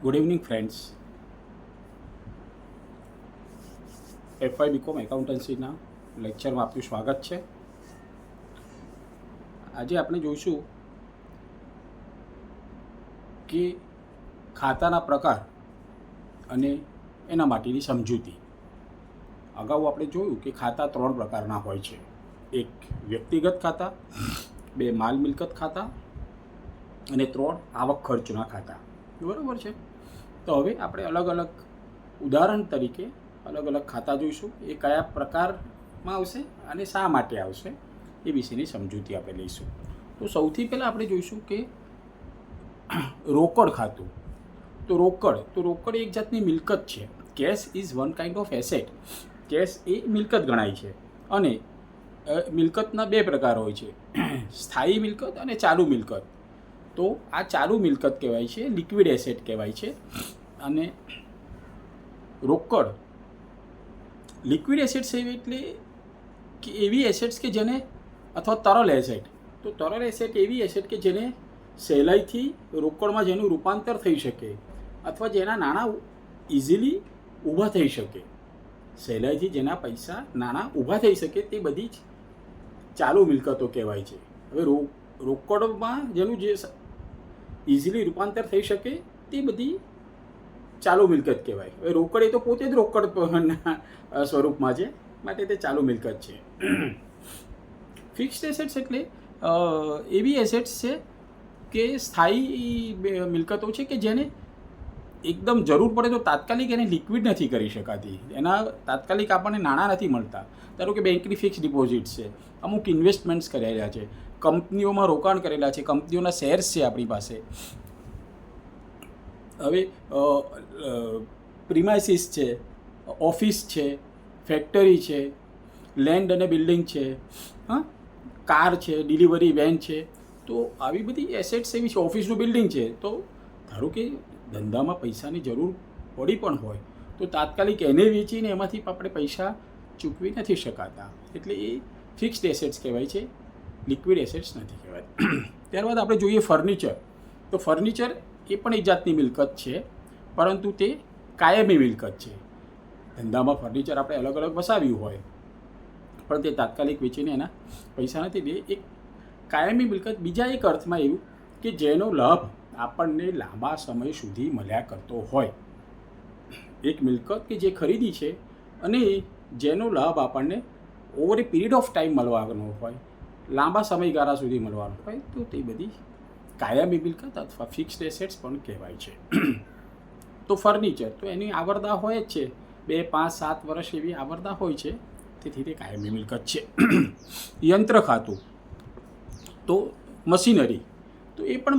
Good evening friends. FY BCom એકાઉન્ટન્સીના લેક્ચરમાં આપનું સ્વાગત છે. આજે આપણે જોઈશું કે ખાતાના પ્રકાર અને એના માટેની સમજૂતી. અગાઉ આપણે જોયું કે ખાતા 3 પ્રકારના હોય છે. એક વ્યક્તિગત ખાતા, 2 માલ મિલકત ખાતા અને 3 આવક ખર્ચના ખાતા. બરાબર છે. તો હવે આપણે અલગ અલગ ઉદાહરણ તરીકે અલગ અલગ ખાતા જોઈશું. એ કયા પ્રકારમાં આવશે અને શા માટે આવશે એ વિશેની સમજૂતી આપણે લઈશું. તો સૌથી પહેલાં આપણે જોઈશું કે રોકડ ખાતું. તો રોકડ એક જાતની મિલકત છે. Cash is one kind of asset. Cash એ મિલકત ગણાય છે અને મિલકતના 2 પ્રકાર હોય છે, સ્થાયી મિલકત અને ચાલુ મિલકત. તો આ ચાલુ મિલકત કહેવાય છે, લિક્વિડ એસેટ કહેવાય છે. અને રોકડ લિક્વિડ એસેટ્સ એટલે કે એવી એસેટ્સ કે જેને, અથવા તરલ એસેટ. તો તરલ એસેટ એવી એસેટ કે જેને સહેલાઈથી રોકડમાં જેનું રૂપાંતર થઈ શકે અથવા જેના નાણાં ઇઝીલી ઊભા થઈ શકે. સહેલાઈથી જેના નાણાં ઊભા થઈ શકે તે બધી જ ચાલુ મિલકતો કહેવાય છે. હવે રોકડમાં જેનું જે ઇઝીલી રૂપાંતર થઈ શકે તે બધી ચાલુ મિલકત કહેવાય. હવે રોકડ એ તો પોતે જ રોકડ સ્વરૂપમાં છે, માટે તે ચાલુ મિલકત છે. ફિક્સ્ડ એસેટ્સ એટલે એવી એસેટ્સ છે કે સ્થાયી મિલકતો છે કે જેને એકદમ જરૂર પડે તો તાત્કાલિક એને લિક્વિડ નથી કરી શકાતી. એના તાત્કાલિક આપણને નાણાં નથી મળતા. ધારો કે બેંકની ફિક્સ ડિપોઝિટ છે, અમુક ઇન્વેસ્ટમેન્ટ્સ કરેલા છે, કંપનીઓમાં રોકાણ કરેલા છે, કંપનીઓના શેર્સ છે આપણી પાસે. હવે પ્રિમાઇસીસ છે, ઓફિસ છે, ફેક્ટરી છે, લેન્ડ અને બિલ્ડિંગ છે, કાર છે, ડિલિવરી વેન છે. તો આવી બધી એસેટ્સ એવી છે. ઓફિસનું બિલ્ડિંગ છે, તો ધારો કે ધંધામાં પૈસાની જરૂર પડી પણ હોય તો તાત્કાલિક એને વેચીને એમાંથી આપણે પૈસા ચૂકવી નથી શકાતા. એટલે એ ફિક્સ્ડ એસેટ્સ કહેવાય છે, લિક્વિડ એસેટ્સ નથી કહેવાય. ત્યારબાદ આપણે જોઈએ ફર્નિચર. તો ફર્નિચર એ પણ એક જાતની મિલકત છે, પરંતુ તે કાયમી મિલકત છે. ધંધામાં ફર્નિચર આપણે અલગ અલગ વસાવ્યું હોય પણ તે તાત્કાલિક વેચીને એના પૈસા નથી દે. એક કાયમી મિલકત બીજા એક અર્થમાં એવું કે જેનો લાભ આપણને લાંબા સમય સુધી મળ્યા કરતો હોય. એક મિલકત કે જે ખરીદી છે અને જેનો લાભ આપણને over A period of time મળવાનો હોય, લાંબા સમયગાળા સુધી મળવાનો હોય, તો તે બધી કાયમી મિલકત અથવા ફિક્સ્ડ એસેટ્સ પણ કહેવાય છે. તો ફર્નિચર તો એની આવરદા હોય જ છે, 2, 5, 7 વર્ષ એવી આવરદા હોય છે, તેથી તે કાયમી મિલકત છે. યંત્ર ખાતું તો મશીનરી, તો એ પણ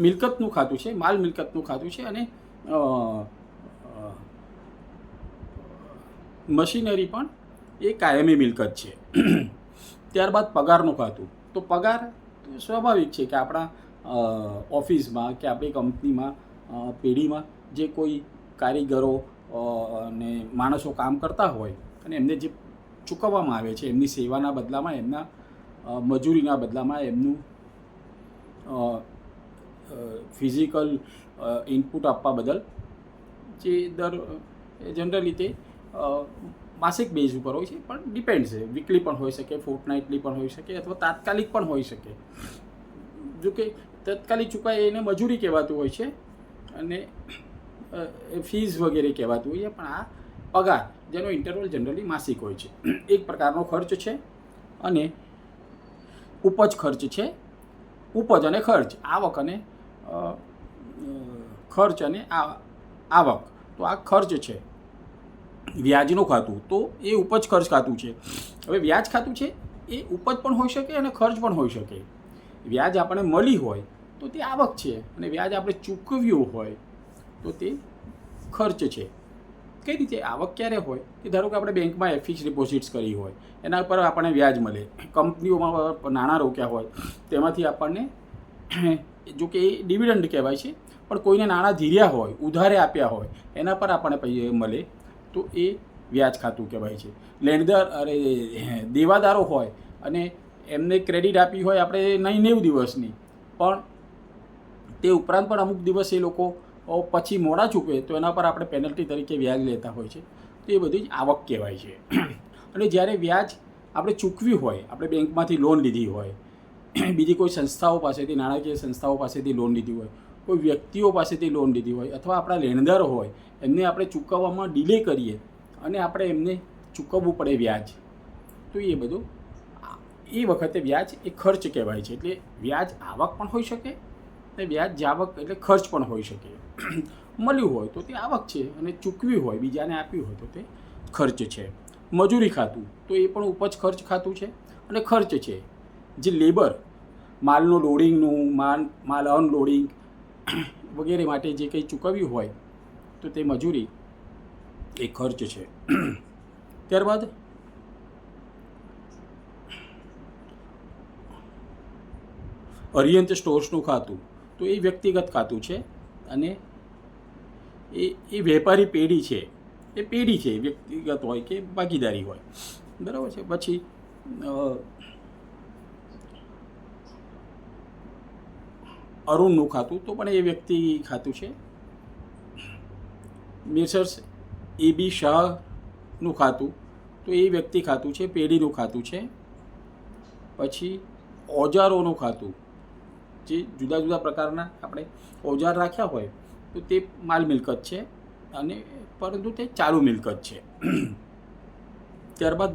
મિલકતનું ખાતું છે, માલ મિલકતનું ખાતું છે. અને મશીનરી પણ એ કાયમી મિલકત છે. ત્યારબાદ પગારનું ખાતું. તો પગાર તો સ્વાભાવિક છે કે આપણા ઓફિસમાં કે આપણી કંપનીમાં પેઢીમાં જે કોઈ કારીગરો અને માણસો કામ કરતા હોય અને એમને જે ચૂકવવામાં આવે છે એમની સેવાના બદલામાં, એમના મજૂરીના બદલામાં, એમનું ફિઝિકલ ઇનપુટ આપવા બદલ જે દર જનરલી તે માસિક બેઝ ઉપર હોય છે, પણ ડિપેન્ડ છે. વીકલી પણ હોઈ શકે, ફોર્ટનાઇટલી પણ હોઈ શકે, અથવા તાત્કાલિક પણ હોઈ શકે. જો કે તાત્કાલિક ચૂકવાય એને મજૂરી કહેવાતું હોય છે અને ફીઝ વગેરે કહેવાતું હોય છે. પણ આ પગાર જેનો ઇન્ટરવલ જનરલી માસિક હોય છે, એક પ્રકારનો ખર્ચ છે. અને ઉપજ ખર્ચ છે. ઉપજ અને ખર્ચ, આવક અને ખર્ચ અને આવક. તો આ ખર્ચ છે. વ્યાજનું ખાતું તો એ ઉપજ ખર્ચ ખાતું છે. હવે વ્યાજ ખાતું છે એ ઉપજ પણ હોઈ શકે અને ખર્ચ પણ હોઈ શકે. વ્યાજ આપણે મળી હોય તો તે આવક છે, અને વ્યાજ આપણે ચૂકવ્યું હોય તો તે ખર્ચ છે. કઈ રીતે? આવક ક્યારે હોય કે ધારો કે આપણે બેંકમાં ફિક્સ ડિપોઝિટ્સ કરી હોય, એના પર આપણને વ્યાજ મળે. કંપનીઓમાં નાણાં રોક્યા હોય તેમાંથી આપણને, જો કે એ ડિવિડન્ડ કહેવાય છે, પણ કોઈને નાણાં ધીર્યા હોય, ઉધારે આપ્યા હોય, એના પર આપણને પૈસા મળે તો એ વ્યાજ ખાતું કહેવાય છે. દેવાદારો હોય અને એમને ક્રેડિટ આપી હોય આપણે 90 દિવસની, પણ તે ઉપરાંત પણ અમુક દિવસ એ લોકો પછી મોડા ચૂકવે તો એના પર આપણે પેનલ્ટી તરીકે વ્યાજ લેતા હોય છે. તો એ બધી જ આવક કહેવાય છે. અને જ્યારે વ્યાજ આપણે ચૂકવ્યું હોય, આપણે બેંકમાંથી લોન લીધી હોય, બીજી કોઈ સંસ્થાઓ પાસેથી, નાણાકીય સંસ્થાઓ પાસેથી લોન લીધી હોય, કોઈ વ્યક્તિઓ પાસેથી લોન લીધી હોય, અથવા આપણા લેણદારો હોય એમને આપણે ચૂકવવામાં ડિલે કરીએ અને આપણે એમને ચૂકવવું પડે વ્યાજ, તો એ બધું એ વખતે વ્યાજ એ ખર્ચ કહેવાય છે. એટલે વ્યાજ આવક પણ હોઈ શકે અને વ્યાજ જાવક એટલે ખર્ચ પણ હોઈ શકે. મળ્યું હોય તો તે આવક છે અને ચૂકવ્યું હોય, બીજાને આપ્યું હોય તો તે ખર્ચ છે. મજૂરી ખાતું તો એ પણ ઉપજ ખર્ચ ખાતું છે અને ખર્ચ છે. જે લેબર, માલનું લોડિંગનું, માલ અનલોડિંગ વગેરે માટે જે કંઈ ચૂકવ્યું હોય તો તે મજૂરી એ ખર્ચ છે. ત્યારબાદ અરિયંત સ્ટોર્સનું ખાતું તો એ વ્યક્તિગત ખાતું છે અને એ વેપારી પેઢી છે, એ પેઢી છે, વ્યક્તિગત હોય કે ભાગીદારી હોય, બરાબર છે. પછી અરુણનું ખાતું તો પણ એ વ્યક્તિ ખાતું છે. મેસર્સ AB શાહનું ખાતું તો એ વ્યક્તિ ખાતું છે, પેઢીનું ખાતું છે. પછી ઓજારોનું ખાતું, જે જુદા જુદા પ્રકારના આપણે ઓજાર રાખ્યા હોય તો તે માલ મિલકત છે અને પરંતુ તે ચાલુ મિલકત છે. ત્યારબાદ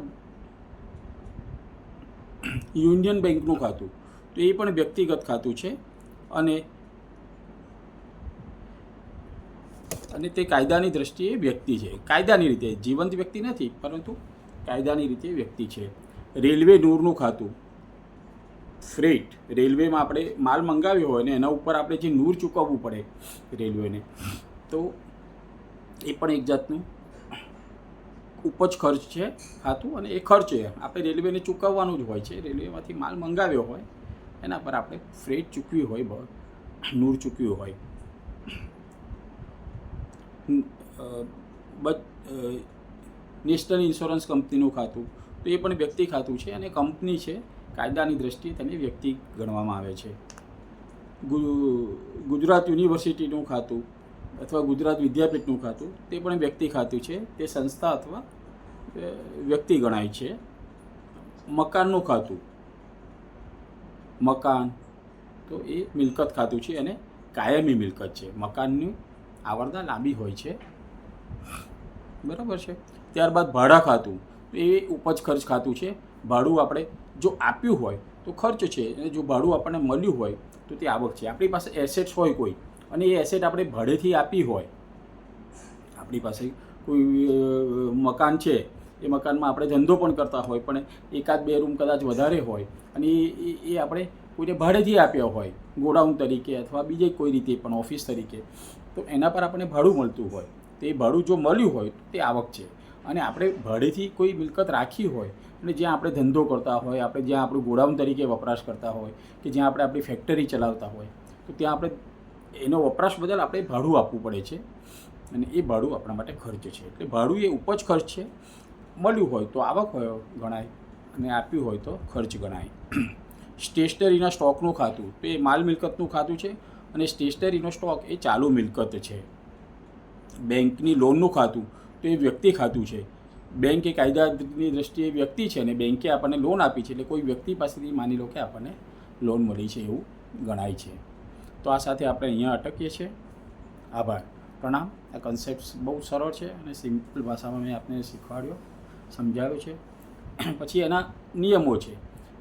યુનિયન બેંકનું ખાતું તો એ પણ વ્યક્તિગત ખાતું છે અને તે કાયદાની દ્રષ્ટિએ વ્યક્તિ છે. કાયદાની રીતે જીવંત વ્યક્તિ નથી, પરંતુ કાયદાની રીતે વ્યક્તિ છે. રેલવે નૂરનું ખાતું, ફ્રેટ, રેલવેમાં આપણે માલ મંગાવ્યો હોય ને એના ઉપર આપણે જે નૂર ચૂકવવું પડે રેલવેને, તો એ પણ એક જાતનું ઉપજ ખર્ચ છે ખાતું અને એ ખર્ચ છે. આપણે રેલવેને ચૂકવવાનું જ હોય છે. રેલવેમાંથી માલ મંગાવ્યો હોય એના પર આપણે ફ્રેટ ચૂકવી હોય, નૂર ચૂકવ્યું હોય. નેશનલ ઇન્સ્યોરન્સ કંપનીનું ખાતું તો એ પણ વ્યક્તિ ખાતું છે અને કંપની છે, કાયદાની દ્રષ્ટિએ તેને વ્યક્તિ ગણવામાં આવે છે. ગુજરાત યુનિવર્સિટીનું ખાતું અથવા ગુજરાત વિદ્યાપીઠનું ખાતું તે પણ વ્યક્તિ ખાતું છે, તે સંસ્થા અથવા વ્યક્તિ ગણાય છે. મકાનનું ખાતું, મકાન તો એ મિલકત ખાતું છે અને કાયમી મિલકત છે. મકાનની આવરદા લાંબી હોય છે, બરાબર છે. ત્યારબાદ ભાડા ખાતું તો એ ઉપજ ખર્ચ ખાતું છે. ભાડું આપણે જો આપ્યું હોય તો ખર્ચ છે અને જો ભાડું આપણને મળ્યું હોય તો તે આવક છે. આપણી પાસે એસેટ્સ હોય કોઈ અને એ એસેટ આપણે ભાડેથી આપી હોય, આપણી પાસે કોઈ મકાન છે, એ મકાનમાં આપણે ધંધો પણ કરતા હોય પણ એકાદ બે રૂમ કદાચ વધારે હોય અને એ આપણે કોઈને ભાડેથી આપ્યા હોય, ગોડાઉન તરીકે અથવા બીજે કોઈ રીતે પણ ઓફિસ તરીકે, તો એના પર આપણને ભાડું મળતું હોય તો એ ભાડું જો મળ્યું હોય તો તે આવક છે. અને આપણે ભાડેથી કોઈ મિલકત રાખી હોય અને જ્યાં આપણે ધંધો કરતા હોય, આપણે જ્યાં આપણું ગોડાઉન તરીકે વપરાશ કરતા હોય કે જ્યાં આપણે આપણી ફેક્ટરી ચલાવતા હોય તો ત્યાં આપણે એનો વપરાશ બદલ આપણે ભાડું આપવું પડે છે અને એ ભાડું આપણા માટે ખર્ચ છે. એટલે ભાડું એ ઉપજ ખર્ચ છે. મળ્યું હોય તો આવક હોય ગણાય અને આપ્યું હોય તો ખર્ચ ગણાય. સ્ટેશનરીના સ્ટોકનું ખાતું તો એ માલ મિલકતનું ખાતું છે અને સ્ટેશનરીનો સ્ટોક એ ચાલુ મિલકત છે. બેંકની લોનનું ખાતું તો એ વ્યક્તિ ખાતું છે. બેંક એ કાયદાની દ્રષ્ટિએ વ્યક્તિ છે અને બેંકે આપણને લોન આપી છે, એટલે કોઈ વ્યક્તિ પાસેથી માની લો કે આપણને લોન મળી છે એવું ગણાય છે. તો આ સાથે આપણે અહીંયા અટકીએ છીએ. આભાર, પ્રણામ. આ કન્સેપ્ટ બહુ સરળ છે અને સિમ્પલ ભાષામાં મેં આપને શીખવાડ્યો, સમજાવ્યો છે. પછી એના નિયમો છે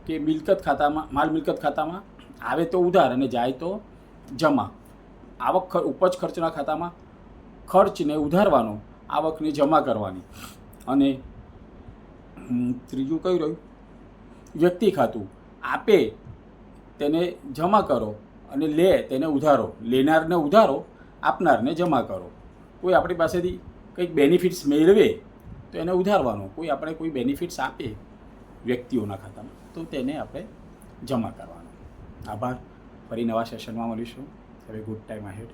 કે મિલકત ખાતામાં, માલ મિલકત ખાતામાં આવે તો ઉધાર અને જાય તો જમા. આવક ઉપજ ખર્ચના ખાતામાં ખર્ચને ઉધારવાનો, આવકને જમા કરવાની. અને ત્રીજું કયું રહ્યું? વ્યક્તિ ખાતું, આપે તેને જમા કરો અને લે તેને ઉધારો. લેનારને ઉધારો, આપનારને જમા કરો. કોઈ આપણી પાસેથી કંઈક બેનિફિટ્સ મેળવે તો એને ઉધારવાનો, કોઈ આપણે કોઈ બેનિફિટ્સ આપે વ્યક્તિઓના ખાતામાં તો તેને આપણે જમા કરવાનો. આભાર. ફરી નવા સેશનમાં મળીશું. Have a good time ahead.